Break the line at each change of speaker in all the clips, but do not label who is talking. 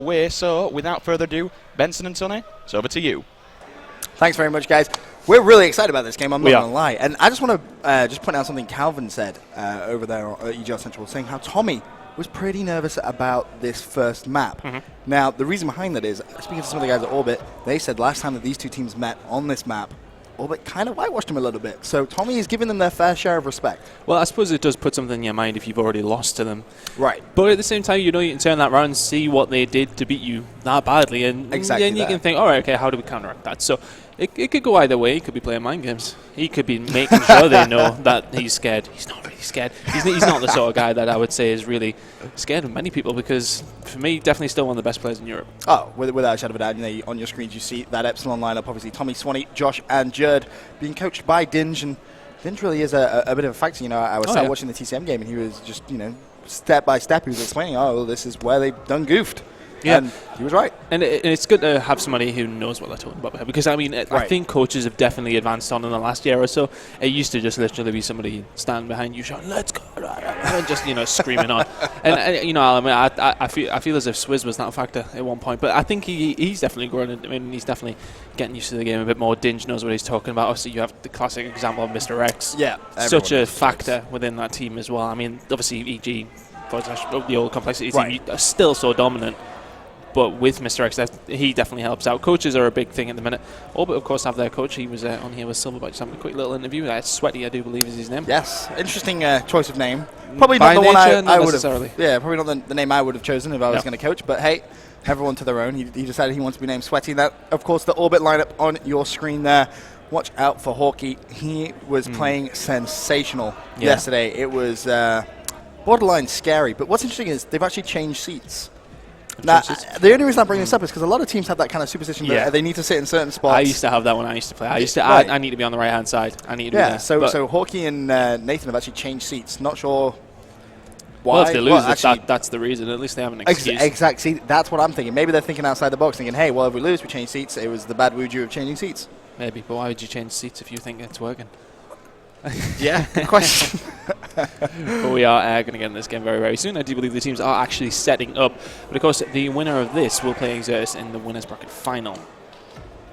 way. So, without further ado, Benson and Sonny, it's over to you.
Thanks very much, guys. We're really excited about this game, I'm not going to lie. And I just want to just point out something Calvin said over there at EGL Central, saying how Tommy was pretty nervous about this first map. Now, the reason behind that is, speaking to some of the guys at Orbit, they said last time that these two teams met on this map, Orbit kind of whitewashed them a little bit. So Tommy is giving them their fair share of respect.
Well, I suppose it does put something in your mind if you've already lost to them.
Right.
But at the same time, you know, you can turn that around and see what they did to beat you that badly. And then you can think, all right, okay, how do we counteract that? So it could go either way. He could be playing mind games. He could be making sure they know that he's scared. He's not really scared. He's not the sort of guy that I would say is really scared of many people, because for me, definitely still one of the best players in Europe.
Oh, without a shadow of a doubt. You know, on your screens, you see that Epsilon lineup. Obviously, Tommy, Swanee, Josh, and Jerd being coached by Dinge. And Dinge really is a bit of a factor. You know, I was watching the TCM game, and he was just, you know, step by step, he was explaining, oh, well, this is where they've done goofed. Yeah. And he was right.
And it's good to have somebody who knows what they're talking about. Because, I mean, I think coaches have definitely advanced on in the last year or so. It used to just literally be somebody standing behind you shouting, let's go, and just, you know, screaming on. And you know, I mean, I feel as if Swizz was that factor at one point. But I think he's definitely growing. I mean, he's definitely getting used to the game a bit more. Dinge knows what he's talking about. Obviously, you have the classic example of Mr. X.
Yeah.
Such a factor within that team as well. I mean, obviously, EG, the old complexity team, are still so dominant. But with Mr. X, he definitely helps out. Coaches are a big thing at the minute. Orbit, of course, have their coach. He was on here with Silverback, just having a quick little interview. Sweaty, I do believe, is his name.
Yes, interesting choice of name. Probably not the one I would have. Yeah, probably not the name I would have chosen if I was going to coach. But hey, everyone to their own. He decided he wants to be named Sweaty. That, of course, the Orbit lineup on your screen there. Watch out for Hawkeye. He was playing sensational yesterday. It was borderline scary. But what's interesting is they've actually changed seats. Now, the only reason I bring this up is because a lot of teams have that kind of superstition that they need to sit in certain spots.
I used to have that when I used to play. I need to be on the right-hand side. I need to be there.
So Hawkeye and Nathan have actually changed seats. Not sure why.
Well, if they lose, that's the reason. At least they have an excuse.
Exactly. That's what I'm thinking. Maybe they're thinking outside the box, thinking, hey, well, if we lose, we change seats. It was the bad wuju of changing seats.
Maybe, but why would you change seats if you think it's working?
Yeah, good question.
But we are going to get in this game very, very soon. I do believe the teams are actually setting up. But of course, the winner of this will play Exertus in the winners bracket final.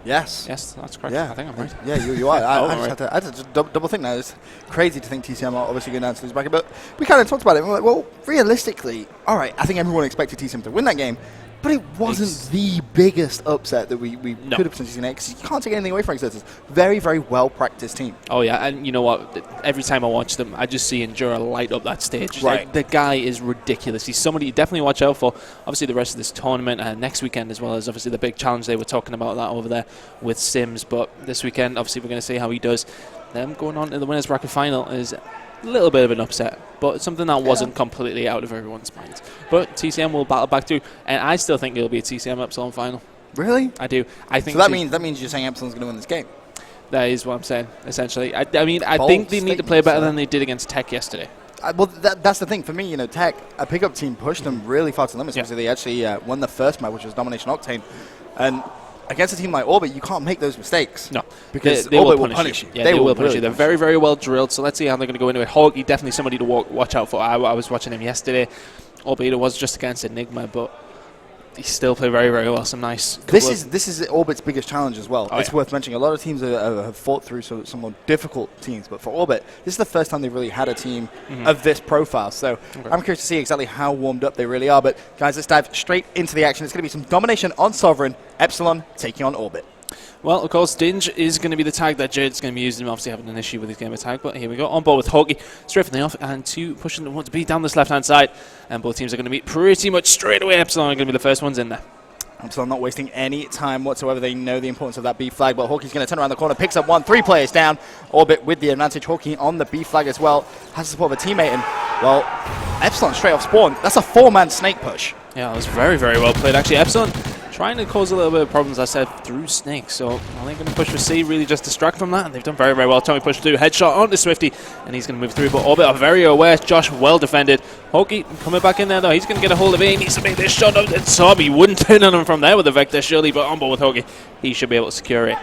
Yes.
Yes, that's correct.
Yeah.
I think I'm right.
Yeah, you are. I had to double think now. It's crazy to think TCM are obviously going down to this bracket. But we kind of talked about it. We're like, well, realistically, all right, I think everyone expected TCM to win that game. But it wasn't the biggest upset that we could have potentially seen, because you can't take anything away from Exertus. Very, very well-practiced team.
Oh, yeah, and you know what? Every time I watch them, I just see Endura light up that stage.
Right.
The guy is ridiculous. He's somebody you definitely watch out for. Obviously, the rest of this tournament and next weekend, as well as obviously the big challenge. They were talking about that over there with Sims. But this weekend, obviously, we're going to see how he does. Them going on to the winners bracket final is a little bit of an upset, but something that wasn't completely out of everyone's minds. But TCM will battle back through, and I still think it'll be a TCM Epsilon final.
Really?
I do. I think
so. That means you're saying Epsilon's going to win this game.
That is what I'm saying, essentially. I mean, I think they need to play better than they did against Tech yesterday.
Well, that's the thing for me. You know, Tech, a pickup team, pushed them really far to the limits. Yeah. They actually won the first match, which was Domination Octane, and against a team like Orbit, you can't make those mistakes.
No.
Because
they
Orbit will punish you.
Yeah, they will punish you. They're very, very well drilled, so let's see how they're going to go into it. Hawkeye, definitely somebody to watch out for. I was watching him yesterday, albeit it was just against Enigma, but he still played very, very well. Some nice.
This is Orbit's biggest challenge as well. It's worth mentioning. A lot of teams have fought through some more difficult teams, but for Orbit, this is the first time they've really had a team of this profile. So I'm curious to see exactly how warmed up they really are. But guys, let's dive straight into the action. It's going to be some domination on Sovereign. Epsilon taking on Orbit.
Well, of course, Dinge is going to be the tag that Jade's going to be using. Obviously having an issue with his game of tag, but here we go. On board with Hawkeye, straight from the off, and two pushing the one to be down this left-hand side. And both teams are going to meet pretty much straight away. Epsilon are going to be the first ones in there.
Epsilon not wasting any time whatsoever. They know the importance of that B flag, but Hawkeye's going to turn around the corner, picks up 3 players down. Orbit with the advantage. Hawkeye on the B flag as well. Has the support of a teammate, and, well, Epsilon straight off spawn. That's a 4-man snake push.
Yeah, it was very, very well played. Actually, Epsilon trying to cause a little bit of problems, I said, through Snake. So are they going to push for C, really just distract from that? And they've done very, very well. Tommy pushed through, headshot onto Swifty, and he's going to move through. But Orbit are very aware. Josh well defended. Hawkeye coming back in there, though. He's going to get a hold of it. He needs to make this shot. Tommy wouldn't turn on him from there with the Vector, surely, but on board with Hawkeye, he should be able to secure it.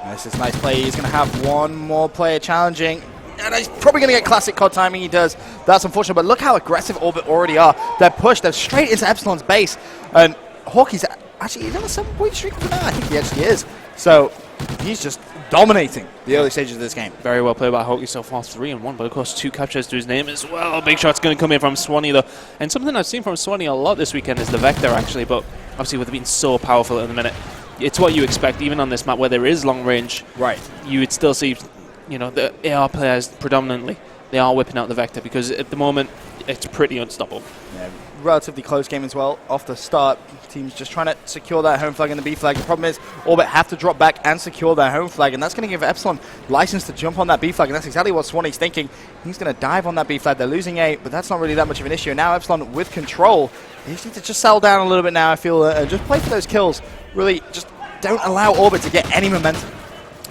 This is a nice play. He's going to have one more player challenging. And he's probably going to get classic COD timing. He does. That's unfortunate. But look how aggressive Orbit already are. They're pushed. They're straight into Epsilon's base. And Hawkey's actually he's on a 7-point streak for now. I think he actually is. So he's just dominating the early stages of this game.
Very well played by Hawkey so far, 3-1, but of course 2 captures to his name as well. Big shot's going to come in from Swanee though. And something I've seen from Swanee a lot this weekend is the Vector actually, but obviously with it being so powerful at the minute, it's what you expect even on this map where there is long range.
Right.
You would still see, you know, the AR players predominantly, they are whipping out the Vector because at the moment it's pretty unstoppable.
Yeah, relatively close game as well. Off the start, teams just trying to secure that home flag and the B flag. The problem is Orbit have to drop back and secure their home flag, and that's going to give Epsilon license to jump on that B flag, and that's exactly what Swanee's thinking. He's going to dive on that B flag. They're losing 8, but that's not really that much of an issue. And now Epsilon with control. They just need to just settle down a little bit now, I feel, and just play for those kills. Really just don't allow Orbit to get any momentum.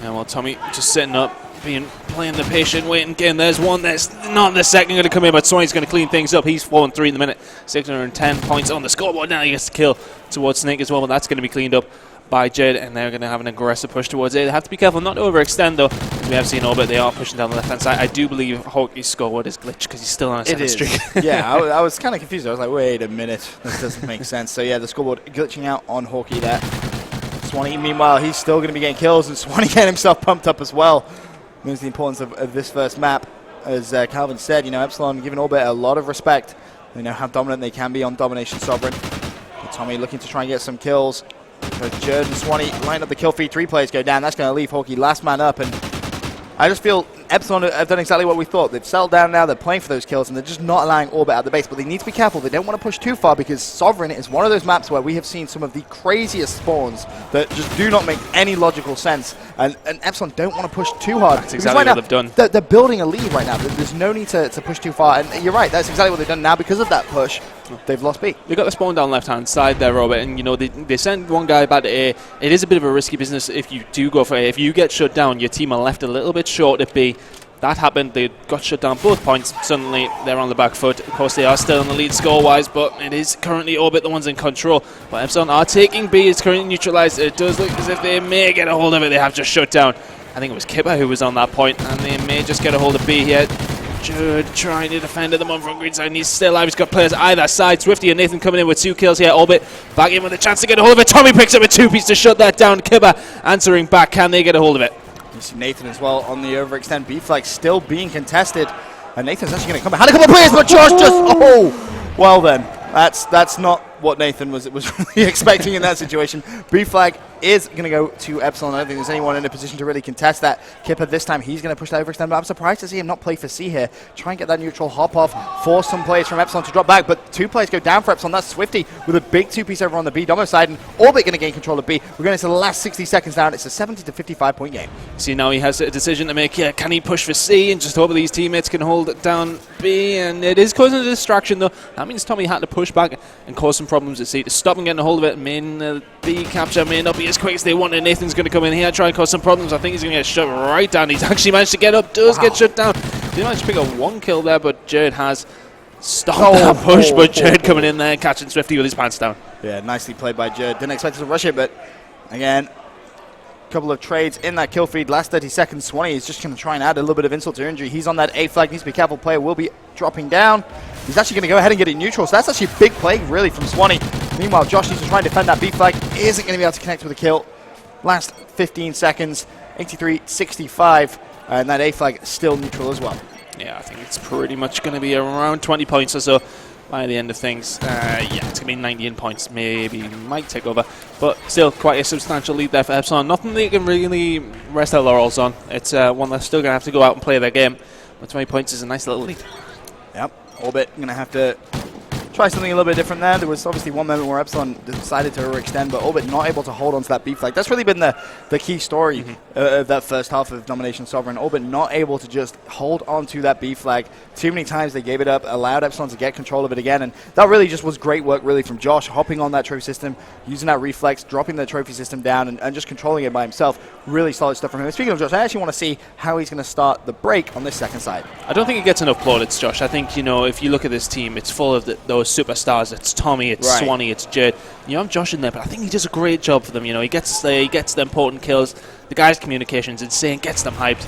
Yeah, well, Tommy just sitting up, playing the patient, waiting again. There's one that's not the second going to come in, but Swanee's going to clean things up. He's 4-3 in the minute, 610 points on the scoreboard. Now he gets the kill towards Snake as well, but that's going to be cleaned up by Jed, and they're going to have an aggressive push towards A. They have to be careful not to overextend though, as we have seen Orbit. They are pushing down the left hand side. I do believe Hawkey's scoreboard is glitched because he's still on a 7 streak.
Yeah, I was kind of confused. I was like, wait a minute, this doesn't make sense. So yeah, the scoreboard glitching out on Hawkey there. Swanee, meanwhile, he's still going to be getting kills, and Swanee getting himself pumped up as well. Knows the importance of this first map. As Calvin said, you know, Epsilon giving Orbit a lot of respect. They know how dominant they can be on Domination Sovereign. And Tommy looking to try and get some kills. So Jerd and Swanee line up the kill feed. 3 players go down. That's going to leave Hawkey last man up. And I just feel Epsilon have done exactly what we thought. They've settled down now. They're playing for those kills, and they're just not allowing Orbit out the base. But they need to be careful. They don't want to push too far because Sovereign is one of those maps where we have seen some of the craziest spawns that just do not make any logical sense. And Epsilon don't want to push too hard.
That's exactly what they've done.
They're building a lead right now. There's no need to push too far. And you're right. That's exactly what they've done now. Because of that push, they've lost B.
They got the spawn down left-hand side there, Robert, and you know they send one guy back to A. It is a bit of a risky business if you do go for A. If you get shut down, your team are left a little bit short at B. That happened. They got shut down both points. Suddenly, they're on the back foot. Of course, they are still in the lead score-wise, but it is currently Orbit the ones in control. But Epsilon are taking B. It's currently neutralized. It does look as if they may get a hold of it. They have just shut down. I think it was Kipper who was on that point, and they may just get a hold of B here. Jude trying to defend at the moment from green side, and he's still alive. He's got players either side. Swifty and Nathan coming in with 2 kills here. Orbit back in with a chance to get a hold of it. Tommy picks up a 2-piece to shut that down. Kipper answering back. Can they get a hold of it?
You see Nathan as well on the overextend. B flag still being contested, and Nathan's actually going to come back. Had a couple of players, but Josh just well then. That's not what Nathan was really expecting in that situation. B flag is going to go to Epsilon. I don't think there's anyone in a position to really contest that. Kipper this time, he's going to push that overextend, but I'm surprised to see him not play for C here. Try and get that neutral hop off, force some players from Epsilon to drop back, but 2 players go down for Epsilon. That's Swifty with a big 2-piece over on the B Domino side, and Orbit going to gain control of B. We're going into the last 60 seconds down. It's a 70-55 point game.
See, now he has a decision to make. Yeah, can he push for C and just hope these teammates can hold it down B? And it is causing a distraction, though. That means Tommy had to push back and cause some problems at C to stop him getting a hold of it. B capture may not be as quick as they wanted. Nathan's going to come in here, try and cause some problems. I think he's going to get shut right down. He's actually managed to get up, get shut down. He managed to pick up 1 kill there, but Jared has stopped that push. But Jared coming in there, catching Swifty with his pants down. Yeah,
nicely played by Jared. Didn't expect to rush it, but again, couple of trades in that kill feed. Last 30 seconds, Swanee is just going to try and add a little bit of insult to injury. He's on that A flag. Needs to be careful. Player will be dropping down. He's actually going to go ahead and get it neutral. So that's actually a big play, really, from Swanee. Meanwhile, Josh needs to try and defend that B flag. Isn't going to be able to connect with a kill. Last 15 seconds, 83-65. And that A flag still neutral as well.
Yeah, I think it's pretty much going to be around 20 points or so by the end of things. Yeah, it's going to be 19 points. Maybe might take over. But still quite a substantial lead there for Epsilon. Nothing they can really rest their laurels on. It's one they're still going to have to go out and play their game. But 20 points is a nice little lead.
Yep. Orbit going to have to try something a little bit different there. There was obviously one moment where Epsilon decided to overextend, but Orbit not able to hold on to that B flag. That's really been the key story of that first half of Domination Sovereign. Orbit not able to just hold on to that B flag. Too many times they gave it up, allowed Epsilon to get control of it again, and that really just was great work really from Josh, hopping on that trophy system, using that reflex, dropping the trophy system down, and just controlling it by himself. Really solid stuff from him. And speaking of Josh, I actually want to see how he's going to start the break on this second side.
I don't think he gets enough plaudits, Josh. I think, you know, if you look at this team, it's full of those superstars. It's Tommy, it's Swanee, it's Jed. You have Josh in there, but I think he does a great job for them. You know, he gets the important kills. The guy's communication's insane, gets them hyped.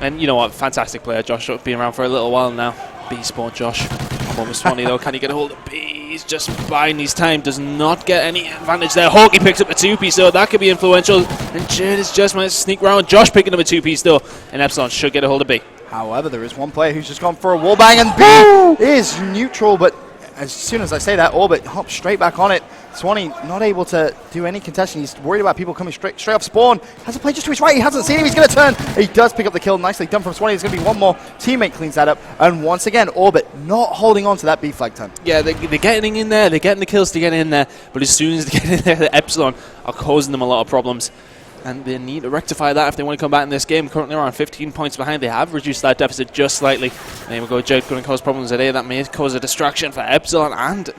And you know what, fantastic player, Josh. Been around for a little while now. B sport, Josh. I'm on with Swanee though. Can he get a hold of B? He's just buying his time, does not get any advantage there. Hawkey picks up a 2-piece, so that could be influential. And Jade is just managed to sneak around. Josh picking up a 2-piece, though. And Epsilon should get a hold of B.
However, there is one player who's just gone for a wallbang, and B is neutral, but as soon as I say that, Orbit hops straight back on it. Swanee not able to do any contesting. He's worried about people coming straight off spawn. Has a play just to his right. He hasn't seen him. He's going to turn. He does pick up the kill. Nicely done from Swanee. There's going to be one more. Teammate cleans that up. And once again, Orbit not holding on to that B flag turn.
Yeah, they're getting in there. They're getting the kills to get in there. But as soon as they get in there, the Epsilon are causing them a lot of problems. And they need to rectify that if they want to come back in this game. Currently around 15 points behind. They have reduced that deficit just slightly. There we go. Jade going to cause problems today. That may cause a distraction for Epsilon. And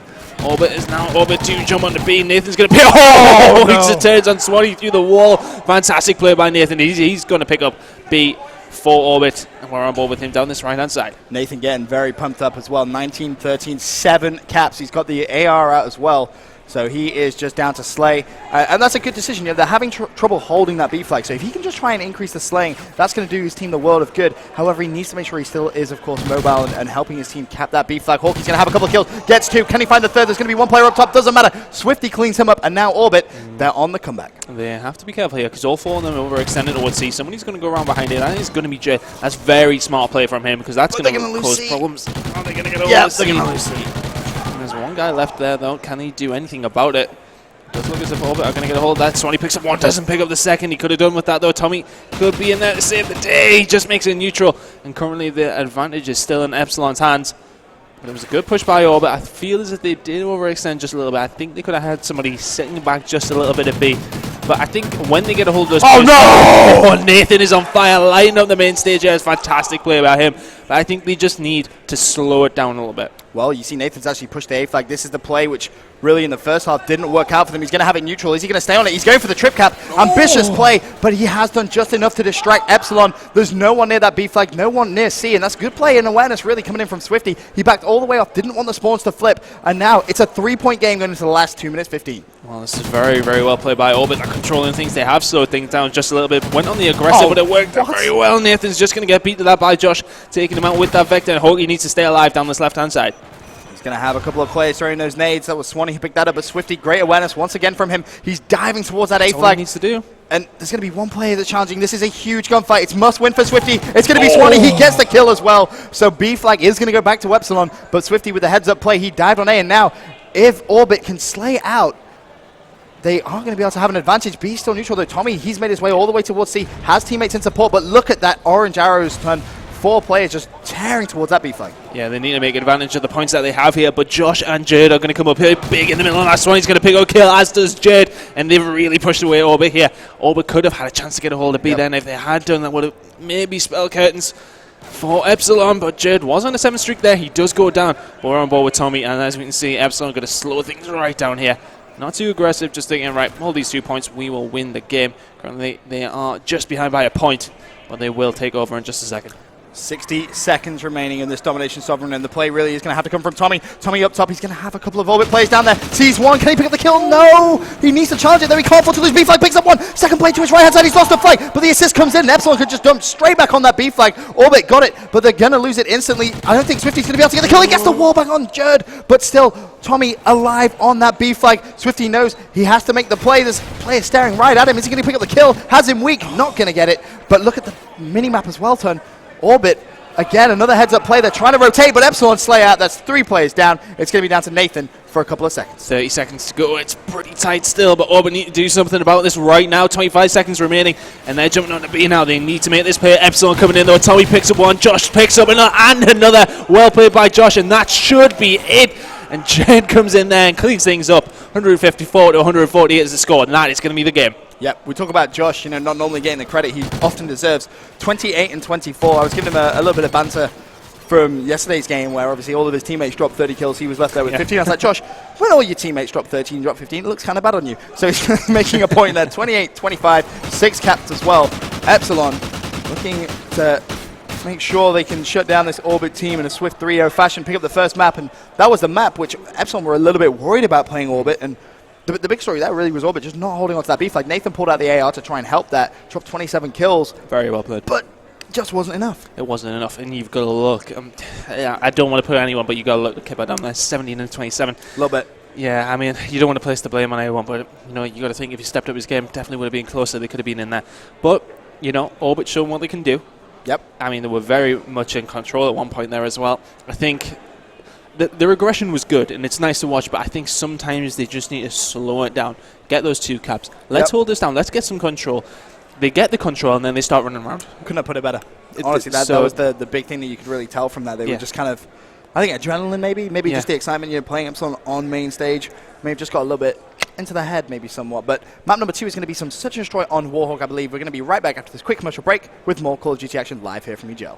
Orbit is now Orbit to jump onto B. Nathan's going to pick. Oh, no. He turns on Swanee through the wall. Fantastic play by Nathan. He's going to pick up B for Orbit. And we're on board with him down this right-hand side.
Nathan getting very pumped up as well. 19, 13, 7 caps. He's got the AR out as well. So he is just down to slay. And that's a good decision. They're having trouble holding that B flag. So if he can just try and increase the slaying, that's going to do his team the world of good. However, he needs to make sure he still is, of course, mobile and helping his team cap that B flag. Hawkey's going to have a couple of kills. Gets 2. Can he find the third? There's going to be one player up top. Doesn't matter. Swifty cleans him up. And now Orbit, they're on the comeback.
They have to be careful here because all 4 of them are overextended towards C. Somebody's going to go around behind it. That is going to be Jay. That's very smart play from him because that's going to cause problems. Are they going to get over
yeah, they're going to lose C.
There's one guy left there, though. Can he do anything about it? Does look as if Orbit are going to get a hold of that. Swanee picks up one, doesn't pick up the second. He could have done with that, though. Tommy could be in there to save the day. He just makes it neutral. And currently the advantage is still in Epsilon's hands. But it was a good push by Orbit. I feel as if they did overextend just a little bit. I think they could have had somebody sitting back just a little bit of B. But I think when they get a hold of those...
Oh, no!
Oh, Nathan is on fire, lighting up the main stage here. It's fantastic play by him. But I think they just need to slow it down a little bit.
Well, you see Nathan's actually pushed the A flag. This is the play which really in the first half didn't work out for them. He's going to have it neutral. Is he going to stay on it? He's going for the trip cap. Ambitious play, but he has done just enough to distract Epsilon. There's no one near that B flag, no one near C, and that's good play and awareness really coming in from Swifty. He backed all the way off, didn't want the spawns to flip, and now it's a 3-point game going into the last 2 minutes 15.
Well, this is very, very well played by Orbit. They're controlling things. They have slowed things down just a little bit. Went on the aggressive, but it worked out very well. Nathan's just going to get beat to that by Josh, taking him out with that Vector, and Hawkey needs to stay alive down this left-hand side.
Going to have a couple of players throwing those nades. That was Swanee who picked that up, but Swifty, great awareness once again from him. He's diving towards that A flag.
All he needs to do.
And there's going to be one player that's challenging. This is a huge gunfight. It's must win for Swifty. It's going to be Swanee. He gets the kill as well. So B flag is going to go back to Epsilon, but Swifty with the heads up play. He dived on A, and now if Orbit can slay out, they are going to be able to have an advantage. B still neutral though. Tommy, he's made his way all the way towards C, has teammates in support, but look at that orange arrows turn. 4 players just tearing towards that B flag.
Yeah, they need to make advantage of the points that they have here, but Josh and Jade are going to come up here big in the middle, and that's one he's going to pick up kill, as does Jade, and they've really pushed away Orbit here. Orbit could have had a chance to get a hold of B then. If they had done that, would have maybe spell curtains for Epsilon, but Jade was on a 7 streak there. He does go down, but we're on board with Tommy, and as we can see, Epsilon are going to slow things right down here. Not too aggressive, just thinking, right, hold these 2 points, we will win the game. Currently, they are just behind by a point, but they will take over in just a second.
60 seconds remaining in this Domination Sovereign, and the play really is going to have to come from Tommy. Tommy up top, he's going to have a couple of Orbit players down there. Sees one, can he pick up the kill? No! He needs to charge it, there he can't afford to lose. B flag picks up one, second play to his right hand side, he's lost the fight, but the assist comes in, and Epsilon could just dump straight back on that B flag. Orbit got it, but they're going to lose it instantly. I don't think Swifty's going to be able to get the kill. He gets the wall back on Jerd, but still, Tommy alive on that B flag. Swifty knows he has to make the play. This player staring right at him. Is he going to pick up the kill? Has him weak, not going to get it, but look at the mini-map as well, turn. Orbit, again, another heads-up play. They're trying to rotate, but Epsilon slay out. That's 3 players down. It's going to be down to Nathan for a couple of seconds.
30 seconds to go. It's pretty tight still, but Orbit need to do something about this right now. 25 seconds remaining, and they're jumping on the B now. They need to make this play. Epsilon coming in, though. Tommy picks up one. Josh picks up another, and another. Well played by Josh, and that should be it. And Jane comes in there and cleans things up. 154 to 148 is the score, and that is going to be the game.
Yep, we talk about Josh, not normally getting the credit he often deserves. 28 and 24. I was giving him a little bit of banter from yesterday's game where obviously all of his teammates dropped 30 kills. He was left there with 15. I was like, Josh, when all your teammates drop 13, drop 15, it looks kind of bad on you. So he's making a point there. 28, 25, 6 caps as well. Epsilon looking to make sure they can shut down this Orbit team in a swift 3-0 fashion, pick up the first map, and that was the map which Epsilon were a little bit worried about playing Orbit, and the big story there really was Orbit just not holding on to that B flag. Nathan pulled out the AR to try and help that, dropped 27 kills.
Very well played.
But just wasn't enough.
It wasn't enough, and you've got to look. I don't want to put anyone, but you got to look. Kipper down there, 17 and 27.
A little bit.
Yeah, I mean, you don't want to place the blame on anyone, but you got to think if he stepped up his game, definitely would have been closer. They could have been in there, but Orbit showing what they can do.
Yep.
I mean, they were very much in control at one point there as well. I think their aggression was good, and it's nice to watch, but I think sometimes they just need to slow it down. Get those 2 caps. Let's hold this down. Let's get some control. They get the control, and then they start running around.
Couldn't have put it better. Honestly, that was the big thing that you could really tell from that. They were just kind of, I think, adrenaline maybe just the excitement. Playing Epsilon on main stage, maybe just got a little bit into the head maybe somewhat. But map number 2 is going to be some Search and Destroy on Warhawk, I believe. We're going to be right back after this quick commercial break with more Call of Duty action live here from EGL.